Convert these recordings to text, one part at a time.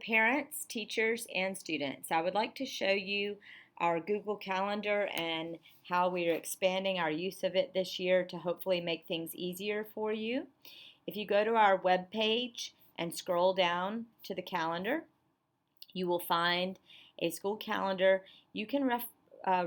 Parents, teachers, and students, I would like to show you our Google Calendar and how we are expanding our use of it this year to hopefully make things easier for you. If you go to our web page and scroll down to the calendar, you will find a school calendar. You can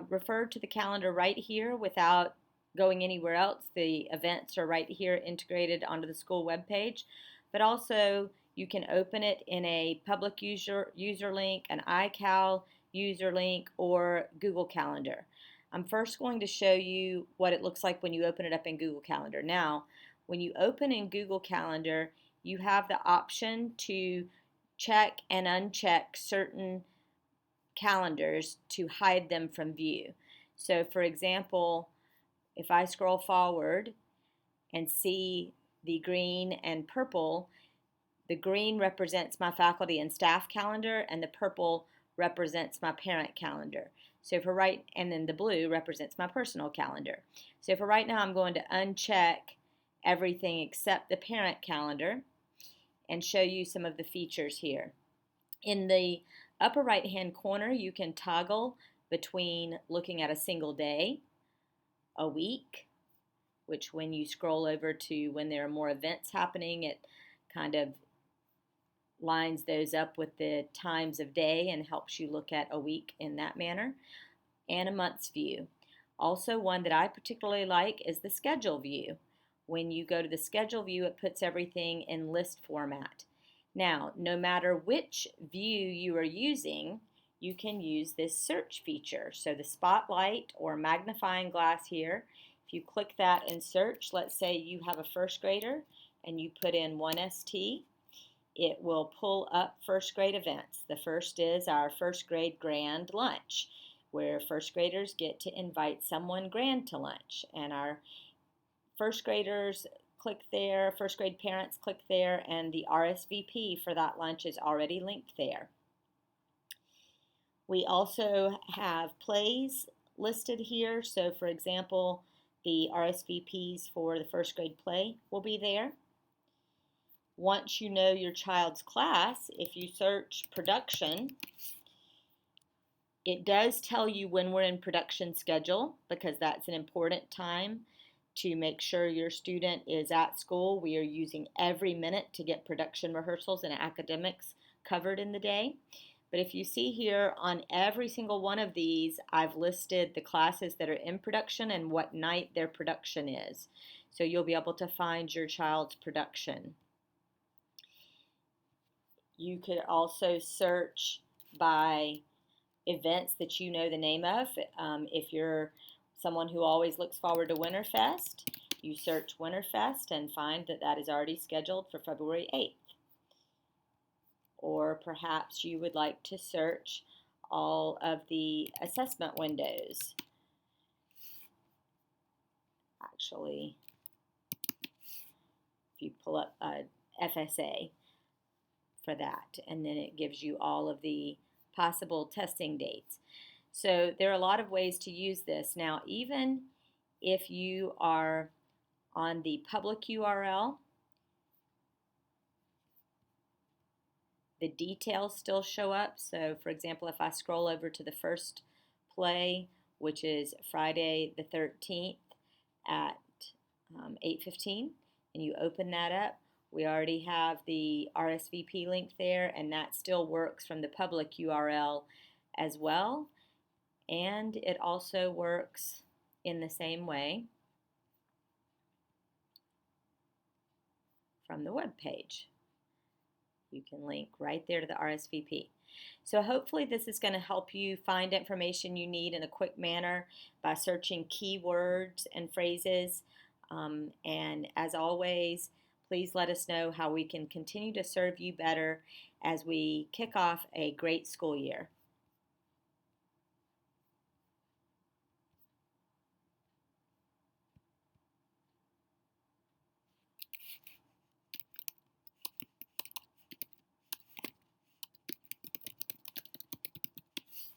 refer to the calendar right here without going anywhere else. The events are right here integrated onto the school web page, but also you can open it in a public user link, an iCal user link, or Google Calendar. I'm first going to show you what it looks like when you open it up in Google Calendar. Now, when you open in Google Calendar, you have the option to check and uncheck certain calendars to hide them from view. So for example, if I scroll forward and see the green and purple, the green represents my faculty and staff calendar and the purple represents my parent calendar. So for right, and then the blue represents my personal calendar. So for right now, I'm going to uncheck everything except the parent calendar and show you some of the features here. In the upper right hand corner, you can toggle between looking at a single day, a week, which when you scroll over to when there are more events happening, it kind of lines those up with the times of day and helps you look at a week in that manner, and a month's view. Also, one that I particularly like is the schedule view. When you go to the schedule view, it puts everything in list format. Now, no matter which view you are using, you can use this search feature. So the spotlight or magnifying glass here, if you click that and search, let's say you have a first grader and you put in 1ST, it will pull up first grade events. The first is our first grade grand lunch, where first graders get to invite someone grand to lunch. And our first graders click there, first grade parents click there, and the RSVP for that lunch is already linked there. We also have plays listed here. So for example, the RSVPs for the first grade play will be there. Once you know your child's class, if you search production, it does tell you when we're in production schedule because that's an important time to make sure your student is at school. We are using every minute to get production rehearsals and academics covered in the day. But if you see here on every single one of these, I've listed the classes that are in production and what night their production is. So you'll be able to find your child's production. You could also search by events that you know the name of. If you're someone who always looks forward to Winterfest, you search Winterfest and find that that is already scheduled for February 8th. Or perhaps you would like to search all of the assessment windows. Actually, if you pull up FSA for that, and then it gives you all of the possible testing dates. So there are a lot of ways to use this. Now, even if you are on the public URL, the details still show up. So for example, if I scroll over to the first play, which is Friday the 13th at 8:15, and you open that up, we already have the RSVP link there, and that still works from the public URL as well. And it also works in the same way from the web page. You can link right there to the RSVP. So hopefully this is going to help you find information you need in a quick manner by searching keywords and phrases. And as always, please let us know how we can continue to serve you better as we kick off a great school year.